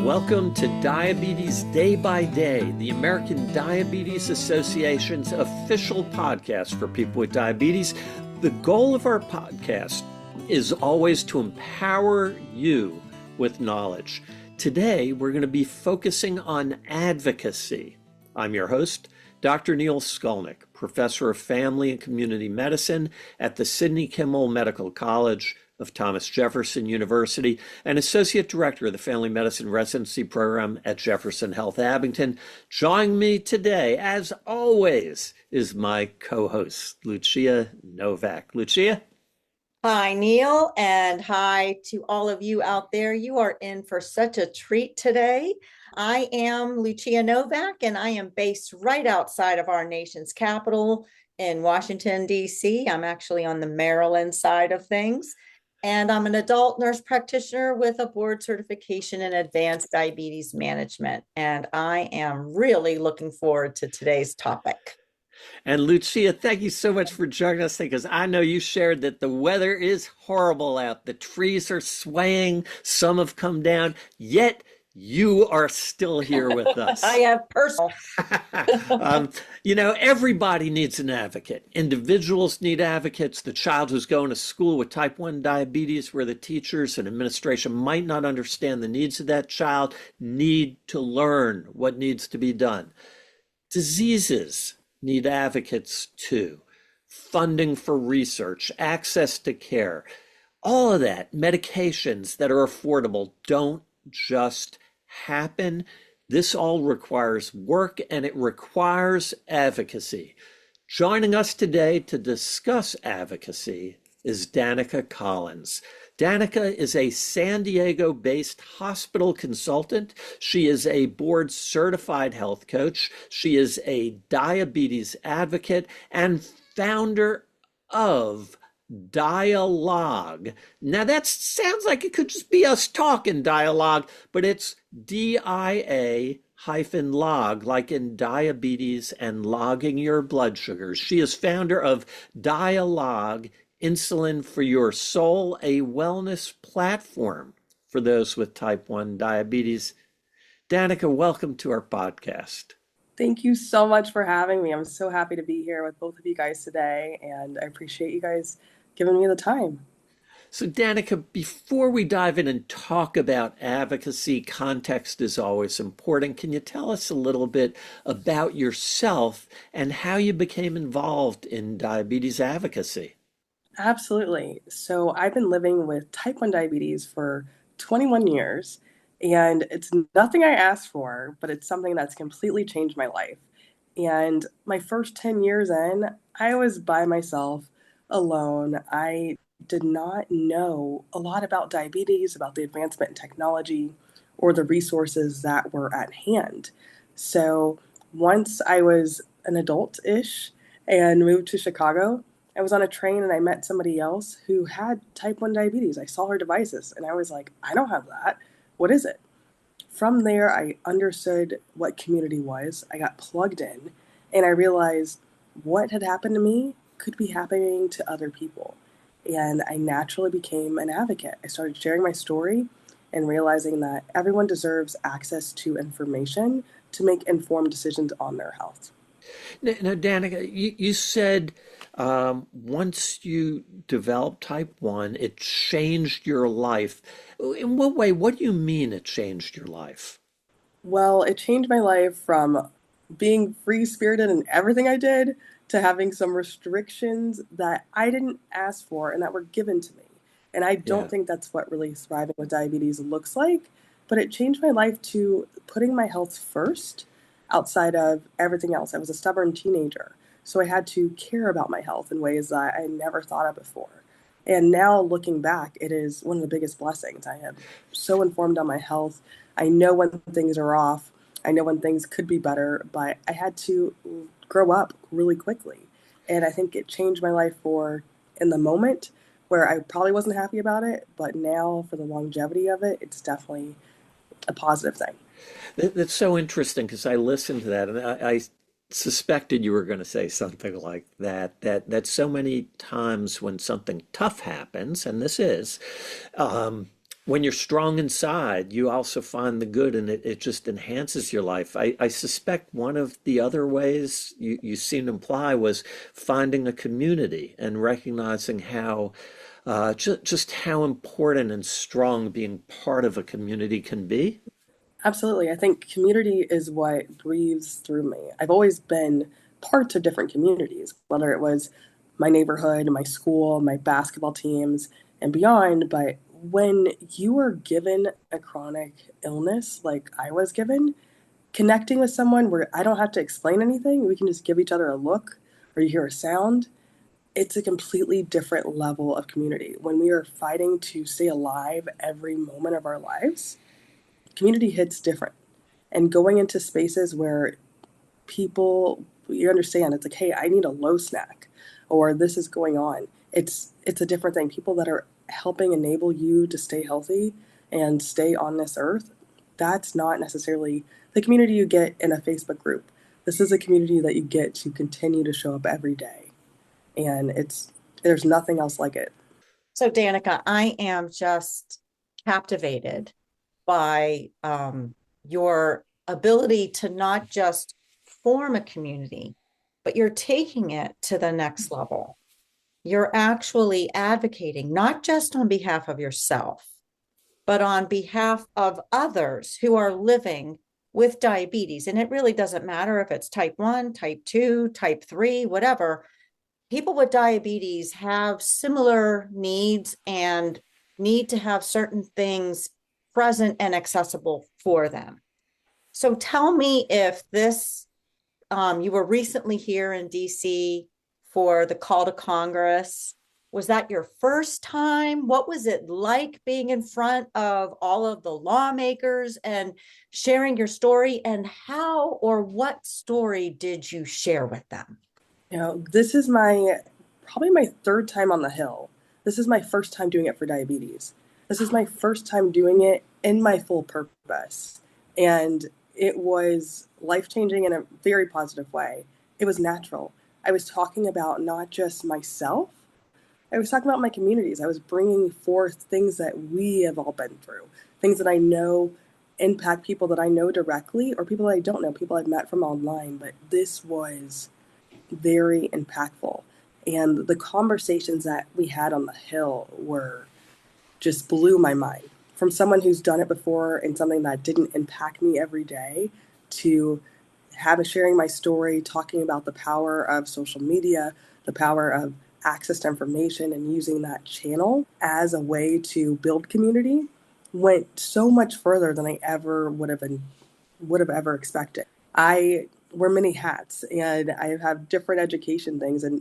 Welcome to Diabetes Day by Day, the American Diabetes Association's official podcast for people with diabetes. The goal of our podcast is always to empower you with knowledge. Today, we're going to be focusing on advocacy. I'm your host, Dr. Neil Skolnik, professor of family and community medicine at the Sidney Kimmel Medical College of Thomas Jefferson University, and Associate Director of the Family Medicine Residency Program at Jefferson Health Abington. Joining me today, as always, is my co-host, Lucia Novak. Lucia? Hi, Neil, and hi to all of you out there. You are in for such a treat today. I am Lucia Novak, and I am based right outside of our nation's capital in Washington, D.C. I'm actually on the Maryland side of things. And I'm an adult nurse practitioner with a board certification in advanced diabetes management. And I am really looking forward to today's topic. And Lucia, thank you so much for joining us, because I know you shared that the weather is horrible out. The trees are swaying, some have come down, yet you are still here with us. I have personal. Everybody needs an advocate. Individuals need advocates. The child who's going to school with type 1 diabetes, where the teachers and administration might not understand the needs of that child, need to learn what needs to be done. Diseases need advocates too. Funding for research, access to care, all of that, medications that are affordable don't just happen. This all requires work, and it requires advocacy. Joining us today to discuss advocacy is Danica Collins. Danica is a San Diego-based hospital consultant. She is a board-certified health coach. She is a diabetes advocate and founder of Dialogue. Now that sounds like it could just be us talking dialogue, but it's DIA-log, like in diabetes and logging your blood sugars. She is founder of Dialogue, Insulin for Your Soul, a wellness platform for those with type 1 diabetes. Danica, welcome to our podcast. Thank you so much for having me. I'm so happy to be here with both of you guys today, and I appreciate you guys giving me the time. So Danica, before we dive in and talk about advocacy, context is always important. Can you tell us a little bit about yourself and how you became involved in diabetes advocacy? Absolutely. So I've been living with type 1 diabetes for 21 years, and it's nothing I asked for, but it's something that's completely changed my life. And my first 10 years in, I was by myself, alone. I did not know a lot about diabetes, about the advancement in technology, or the resources that were at hand. So once I was an adult-ish and moved to Chicago, I was on a train and I met somebody else who had type 1 diabetes. I saw her devices and I was like, I don't have that. What is it? From there, I understood what community was. I got plugged in and I realized what had happened to me could be happening to other people. And I naturally became an advocate. I started sharing my story and realizing that everyone deserves access to information to make informed decisions on their health. Now, Danica, you said once you developed type 1, it changed your life. In what way? What do you mean it changed your life? Well, it changed my life from being free-spirited in everything I did to having some restrictions that I didn't ask for and that were given to me. And I don't think that's what really thriving with diabetes looks like, but it changed my life to putting my health first outside of everything else. I was a stubborn teenager, so I had to care about my health in ways that I never thought of before. And now looking back, it is one of the biggest blessings. I am so informed on my health. I know when things are off. I know when things could be better, but I had to grow up really quickly. And I think it changed my life for in the moment where I probably wasn't happy about it, but now for the longevity of it, it's definitely a positive thing. That's so interesting, because I listened to that and I suspected you were going to say something like that so many times when something tough happens, and this is, when you're strong inside, you also find the good and it just enhances your life. I suspect one of the other ways you seem to imply was finding a community and recognizing how just how important and strong being part of a community can be. Absolutely. I think community is what breathes through me. I've always been part of different communities, whether it was my neighborhood, my school, my basketball teams, and beyond. But when you are given a chronic illness like I was given, connecting with someone where I don't have to explain anything, we can just give each other a look or you hear a sound, it's a completely different level of community. When we are fighting to stay alive every moment of our lives, community hits different. And going into spaces where people, you understand, it's like, hey, I need a low snack, or this is going on. It's a different thing. People that are helping enable you to stay healthy and stay on this earth, that's not necessarily the community you get in a Facebook group. This is a community that you get to continue to show up every day. And there's nothing else like it. So, Danica, I am just captivated by your ability to not just form a community, but you're taking it to the next level. You're actually advocating not just on behalf of yourself, but on behalf of others who are living with diabetes. And it really doesn't matter if it's type 1, type 2, type 3, whatever. People with diabetes have similar needs and need to have certain things present and accessible for them. So tell me if this, you were recently here in DC for the call to Congress. Was that your first time? What was it like being in front of all of the lawmakers and sharing your story? And how or what story did you share with them? This is probably my third time on the Hill. This is my first time doing it for diabetes. This is my first time doing it in my full purpose. And it was life-changing in a very positive way. It was natural. I was talking about not just myself, I was talking about my communities. I was bringing forth things that we have all been through, things that I know impact people that I know directly or people that I don't know, people I've met from online. But this was very impactful. And the conversations that we had on the Hill were just blew my mind. From someone who's done it before and something that didn't impact me every day to sharing my story, talking about the power of social media, the power of access to information and using that channel as a way to build community went so much further than I ever would have ever expected. I wear many hats and I have different education things, and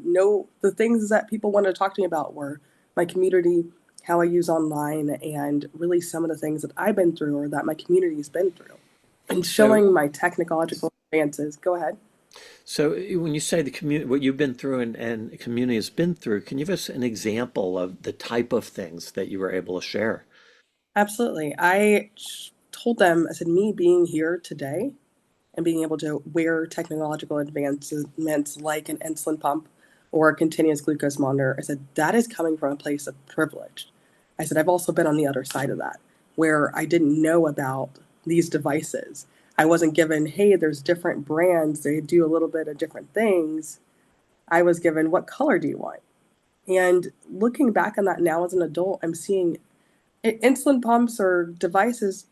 the things that people wanted to talk to me about were my community, how I use online, and really some of the things that I've been through or that my community has been through. And So, showing my technological advances. Go ahead. so when you say the community, what you've been through and the community has been through, can you give us an example of the type of things that you were able to share? Absolutely. Told them, I said, me being here today and being able to wear technological advancements like an insulin pump or a continuous glucose monitor, I said, that is coming from a place of privilege. I said, I've also been on the other side of that, where I didn't know about these devices. I wasn't given, hey, there's different brands, they do a little bit of different things. I was given, what color do you want? And looking back on that now as an adult, I'm seeing insulin pumps or devices,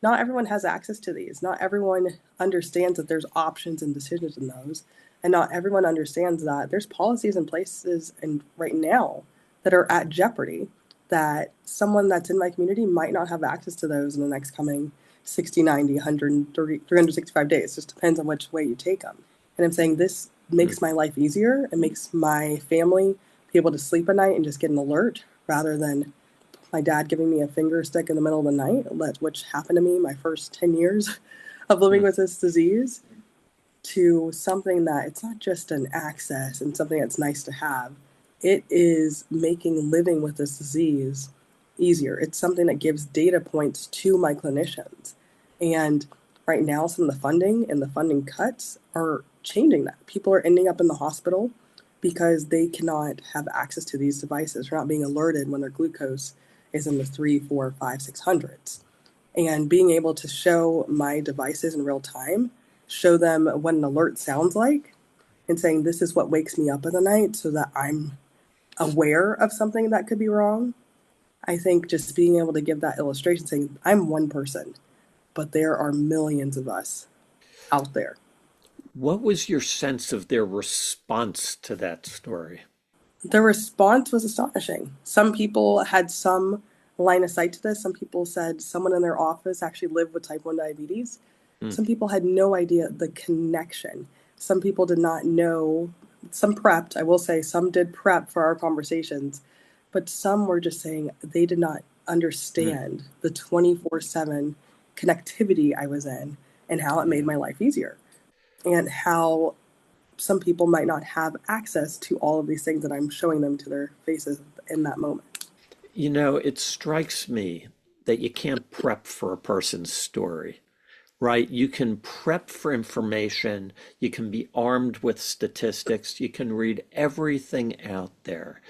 not everyone has access to these. Not everyone understands that there's options and decisions in those. And not everyone understands that there's policies and places and right now that are at jeopardy that someone that's in my community might not have access to those in the next coming 60, 90, 130, 365 days. It just depends on which way you take them. And I'm saying this Hmm. makes my life easier. It makes my family be able to sleep at night and just get an alert rather than my dad giving me a finger stick in the middle of the night, which happened to me my first 10 years of living Hmm. with this disease, to something that it's not just an access and something that's nice to have. It is making living with this disease easier. It's something that gives data points to my clinicians. And right now, some of the funding and the funding cuts are changing that. People are ending up in the hospital because they cannot have access to these devices. They're not being alerted when their glucose is in the 3, 4, 5, 600s. And being able to show my devices in real time, show them what an alert sounds like, and saying this is what wakes me up in the night so that I'm aware of something that could be wrong. I think just being able to give that illustration, saying I'm one person, but there are millions of us out there. What was your sense of their response to that story? The response was astonishing. Some people had some line of sight to this. Some people said someone in their office actually lived with type 1 diabetes. Mm. Some people had no idea the connection. Some people did not know. Some prepped. I will say some did prep for our conversations, but some were just saying they did not understand the 24/7 connectivity I was in and how it made my life easier, and how some people might not have access to all of these things that I'm showing them to their faces in that moment. You know, it strikes me that you can't prep for a person's story, right? You can prep for information, you can be armed with statistics, you can read everything out there.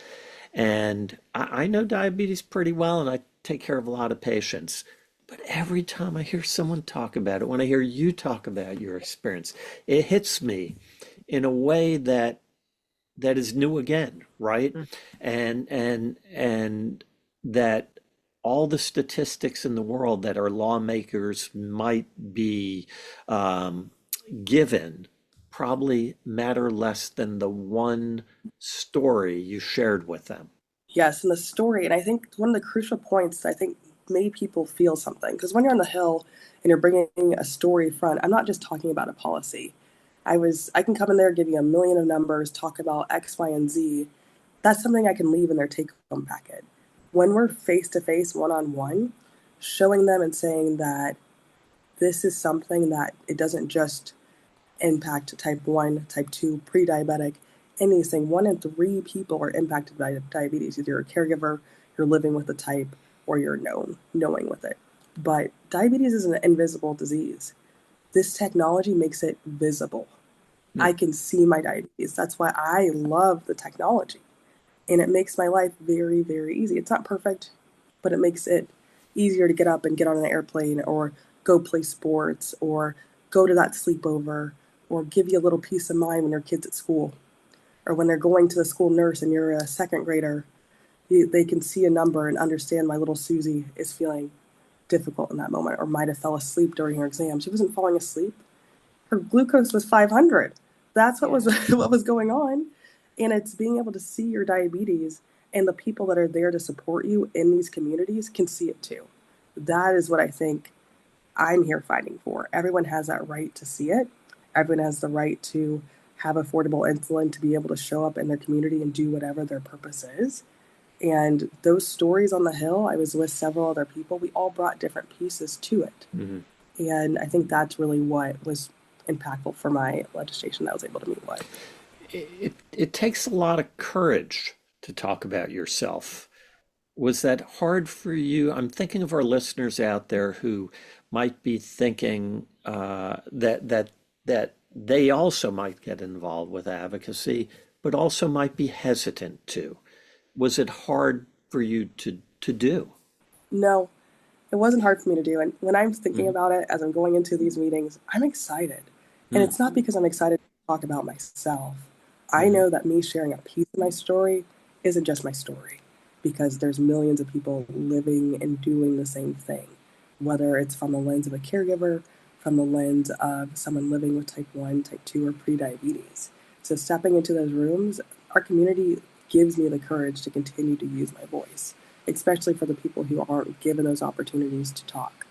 And I know diabetes pretty well, and I take care of a lot of patients. But every time I hear someone talk about it, when I hear you talk about your experience, it hits me in a way that is new again, right? And that all the statistics in the world that our lawmakers might be um, given probably matter less than the one story you shared with them. Yes, and the story, and I think one of the crucial points I think made people feel something, because when you're on the Hill and you're bringing a story front, I'm not just talking about a policy. I can come in there, give you a million of numbers, talk about X, Y, and Z. That's something I can leave in their take-home packet. When we're face-to-face, one-on-one, showing them and saying that this is something that it doesn't just impact type 1, type 2, pre-diabetic, anything. 1 in 3 people are impacted by diabetes. Either you're a caregiver, you're living with the type, or you're knowing with it. But diabetes is an invisible disease. This technology makes it visible. Mm. I can see my diabetes. That's why I love the technology. And it makes my life very, very easy. It's not perfect, but it makes it easier to get up and get on an airplane or go play sports or go to that sleepover or give you a little peace of mind when your kid's at school or when they're going to the school nurse and you're a second grader. They can see a number and understand my little Susie is feeling difficult in that moment or might have fell asleep during her exam. She wasn't falling asleep. Her glucose was 500. That's what was what was going on. And it's being able to see your diabetes, and the people that are there to support you in these communities can see it too. That is what I think I'm here fighting for. Everyone has that right to see it. Everyone has the right to have affordable insulin, to be able to show up in their community and do whatever their purpose is. And those stories on the Hill, I was with several other people, we all brought different pieces to it. Mhm. And I think that's really what was impactful for my legislation that I was able to meet with. It takes a lot of courage to talk about yourself. Was that hard for you? I'm thinking of our listeners out there who might be thinking that they also might get involved with advocacy, but also might be hesitant to. Was it hard for you to do? No, it wasn't hard for me to do. And when I'm thinking Mhm. about it as I'm going into these meetings, I'm excited. And Mm. it's not because I'm excited to talk about myself. I Mhm. know that me sharing a piece of my story isn't just my story, because there's millions of people living and doing the same thing, whether it's from the lens of a caregiver, from the lens of someone living with type 1, type 2, or prediabetes. So stepping into those rooms, our community gives me the courage to continue to use my voice, especially for the people who aren't given those opportunities to talk.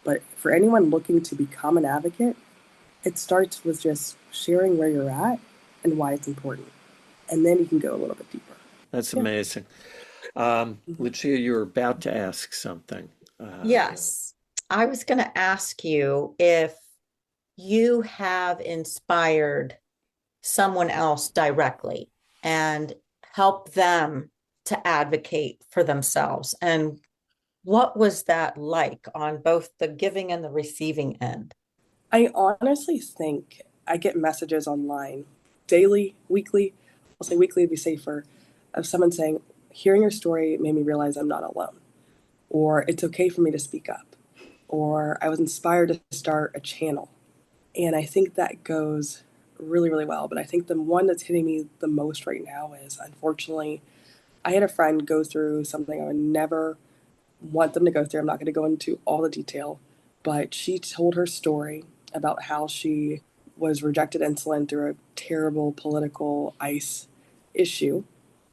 But for anyone looking to become an advocate, it starts with just sharing where you're at and why it's important. And then you can go a little bit deeper. That's Yeah. amazing. Mhm. Lucia, you're about to ask something. Uh, Yes, I was going to ask you if you have inspired someone else directly and help them to advocate for themselves. And what was that like on both the giving and the receiving end? I honestly think I get messages online daily, weekly, I'll say weekly to be safer, of someone saying, hearing your story made me realize I'm not alone. or it's okay for me to speak up, or I was inspired to start a channel. And I think that goes really, really well. But I think the one that's hitting me the most right now is, unfortunately, I had a friend go through something I would never want them to go through. I'm not going to go into all the detail, but she told her story about how she was rejected insulin through a terrible political ICE issue.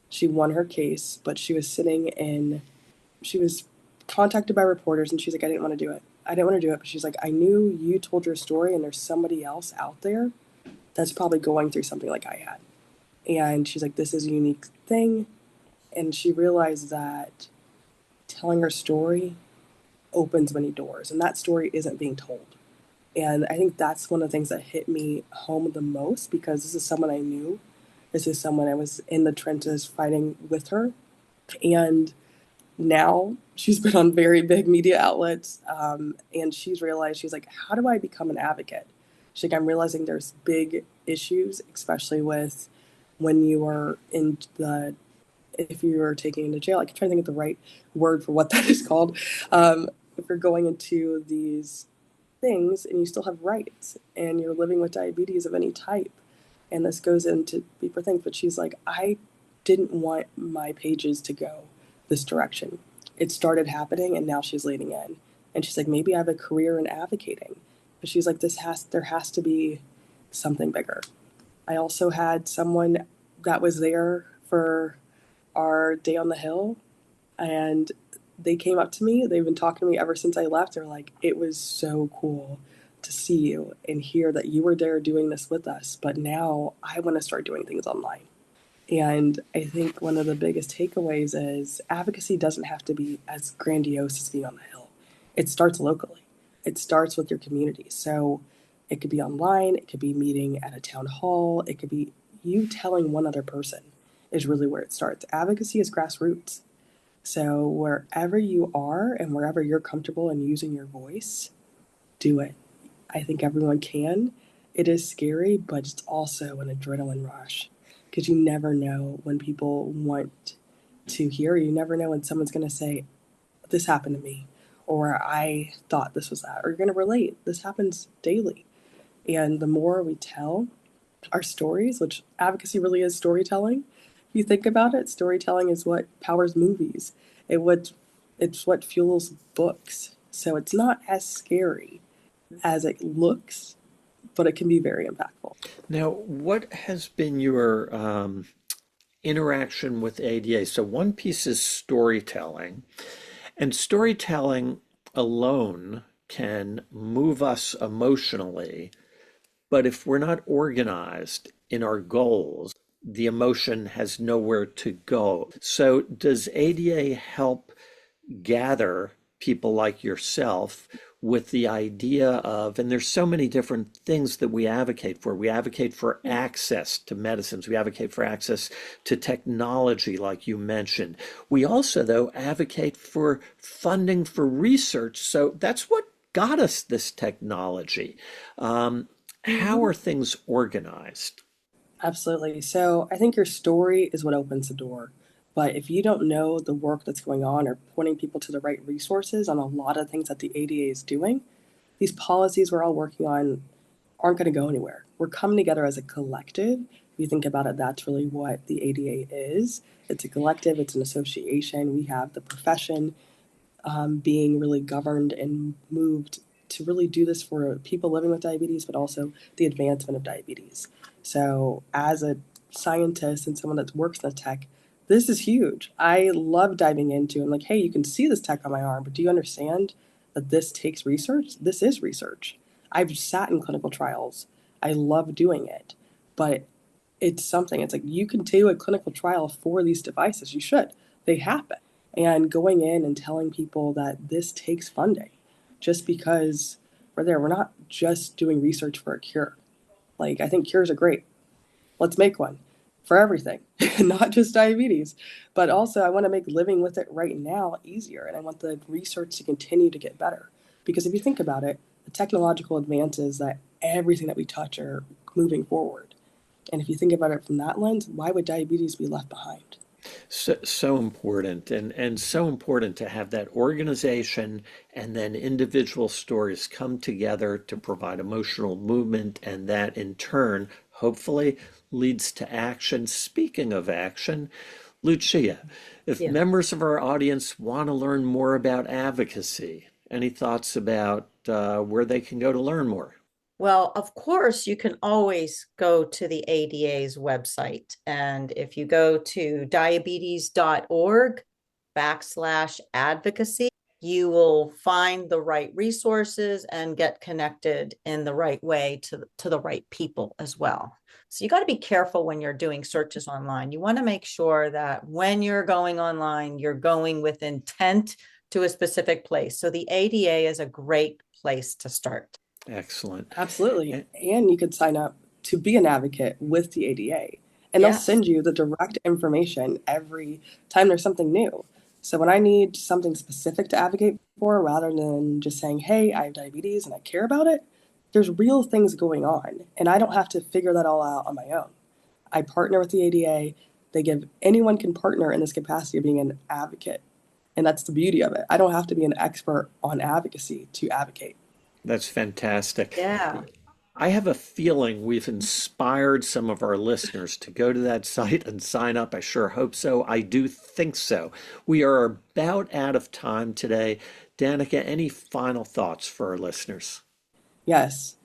She won her case, but she was contacted by reporters, and she's like, I didn't want to do it. I didn't want to do it. But she's like, I knew you told your story, and there's somebody else out there that's probably going through something like I had. And she's like, this is a unique thing. And she realized that telling her story opens many doors, and that story isn't being told. And I think that's one of the things that hit me home the most, because this is someone I knew. This is someone I was in the trenches fighting with her. And now she's been on very big media outlets, and she's realized, she's like, how do I become an advocate? She's like, I'm realizing there's big issues, especially with when you are if you are taken into jail. I'm trying to think of the right word for what that is called. If you're going into these things and you still have rights and you're living with diabetes of any type, and this goes into deeper things. But she's like, I didn't want my pages to go this direction. It started happening, and now she's leaning in. And she's like, maybe I have a career in advocating. But she's like, there has to be something bigger. I also had someone that was there for our day on the Hill, and they came up to me. They've been talking to me ever since I left. They're like, it was so cool to see you and hear that you were there doing this with us, but now I want to start doing things online. And I think one of the biggest takeaways is advocacy doesn't have to be as grandiose as being on the Hill. It starts locally. It starts with your community. So it could be online, it could be meeting at a town hall, it could be you telling one other person is really where it starts. Advocacy is grassroots. So wherever you are and wherever you're comfortable in using your voice, do it. I think everyone can. It is scary, but it's also an adrenaline rush, because you never know when people want to hear. You never know when someone's going to say, this happened to me, or I thought this was that, or you're going to relate. This happens daily. And the more we tell our stories, which advocacy really is storytelling, if you think about it, storytelling is what powers movies. It's what fuels books. So it's not as scary as it looks, but it can be very impactful. Now, what has been your interaction with ADA? So one piece is storytelling, and storytelling alone can move us emotionally, but if we're not organized in our goals, the emotion has nowhere to go. So does ADA help gather people like yourself with the idea of, and there's so many different things that we advocate for. We advocate for access to medicines. We advocate for access to technology, like you mentioned. We also, though, advocate for funding for research. So that's what got us this technology. How are things organized? Absolutely. So I think your story is what opens the door. But if you don't know the work that's going on or pointing people to the right resources on a lot of things that the ADA is doing, these policies we're all working on aren't going to go anywhere. We're coming together as a collective. If you think about it, that's really what the ADA is. It's a collective, it's an association. We have the profession being really governed and moved to really do this for people living with diabetes, but also the advancement of diabetes. So as a scientist and someone that works in the tech, this is huge. I love diving into and like, hey, you can see this tech on my arm, but do you understand that this takes research? This is research. I've sat in clinical trials. I love doing it, but it's something. It's like you can do a clinical trial for these devices. You should. They happen. And going in and telling people that this takes funding just because we're there. We're not just doing research for a cure. Like, I think cures are great. Let's make one for everything, not just diabetes. But also, I want to make living with it right now easier. And I want the research to continue to get better. Because if you think about it, the technological advances that everything that we touch are moving forward. And if you think about it from that lens, why would diabetes be left behind? So important, and so important to have that organization and then individual stories come together to provide emotional movement, and that in turn hopefully leads to action. Speaking of action, Lucia, if Yeah. members of our audience want to learn more about advocacy, any thoughts about where they can go to learn more? Well, of course, you can always go to the ADA's website. And if you go to diabetes.org/advocacy, you will find the right resources and get connected in the right way to the right people as well. So you got to be careful when you're doing searches online. You want to make sure that when you're going online, you're going with intent to a specific place. So the ADA is a great place to start. Excellent. Absolutely. And And you could sign up to be an advocate with the ADA, and they'll Yes. send you the direct information every time there's something new. So when I need something specific to advocate for, rather than just saying, hey, I have diabetes and I care about it, there's real things going on, and I don't have to figure that all out on my own. I partner with the ADA. They give anyone can partner in this capacity of being an advocate. And that's the beauty of it. I don't have to be an expert on advocacy to advocate. that's fantastic. Yeah. I have a feeling we've inspired some of our listeners to go to that site and sign up. I sure hope so. I do think so. We are about out of time today. Danica, any final thoughts for our listeners? Yes.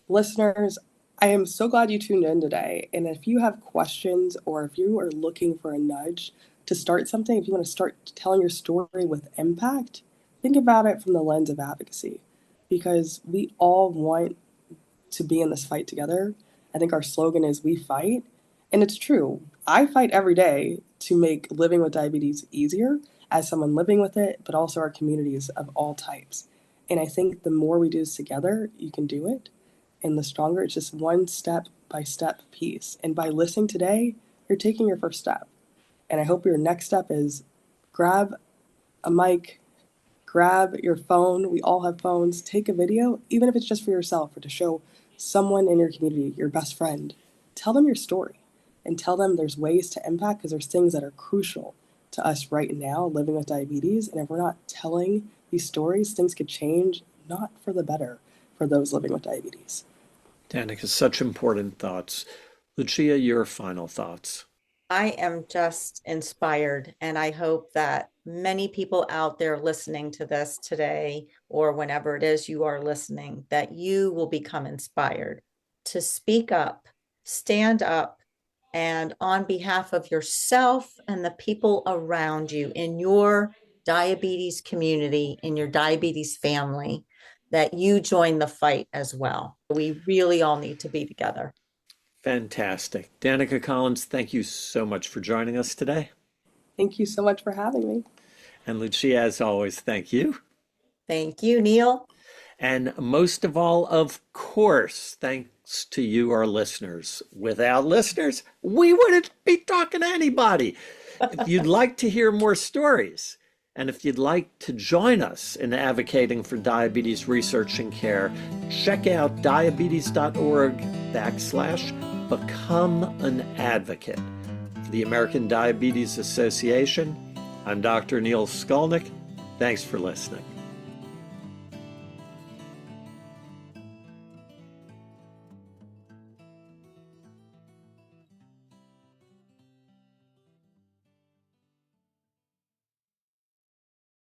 Listeners, I am so glad you tuned in today. And if you have questions or if you are looking for a nudge to start something, if you want to start telling your story with impact, think about it from the lens of advocacy because we all want to be in this fight together. I think our slogan is we fight. And it's true. I fight every day to make living with diabetes easier as someone living with it, but also our communities of all types. And I think the more we do this together, you can do it. And the stronger, it's just one step by step piece. And by listening today, you're taking your first step. And I hope your next step is grab a mic, grab your phone. We all have phones. Take a video, even if it's just for yourself or to show someone in your community, your best friend. Tell them your story and tell them there's ways to impact because there's things that are crucial to us right now living with diabetes. And if we're not telling these stories, things could change, not for the better for those living with diabetes. Danica, such important thoughts. Lucia, your final thoughts. I am just inspired, and I hope that many people out there listening to this today, or whenever it is you are listening, that you will become inspired to speak up, stand up, and on behalf of yourself and the people around you in your diabetes community, in your diabetes family, that you join the fight as well. We really all need to be together. Fantastic. Danica Collins, thank you so much for joining us today. Thank you so much for having me. And Lucia, as always, thank you. Thank you, Neil. And most of all, of course, thanks to you, our listeners. Without listeners, we wouldn't be talking to anybody. If you'd like to hear more stories, and if you'd like to join us in advocating for diabetes research and care, check out diabetes.org/become an advocate. For the American Diabetes Association, I'm Dr. Neil Skolnik. Thanks for listening.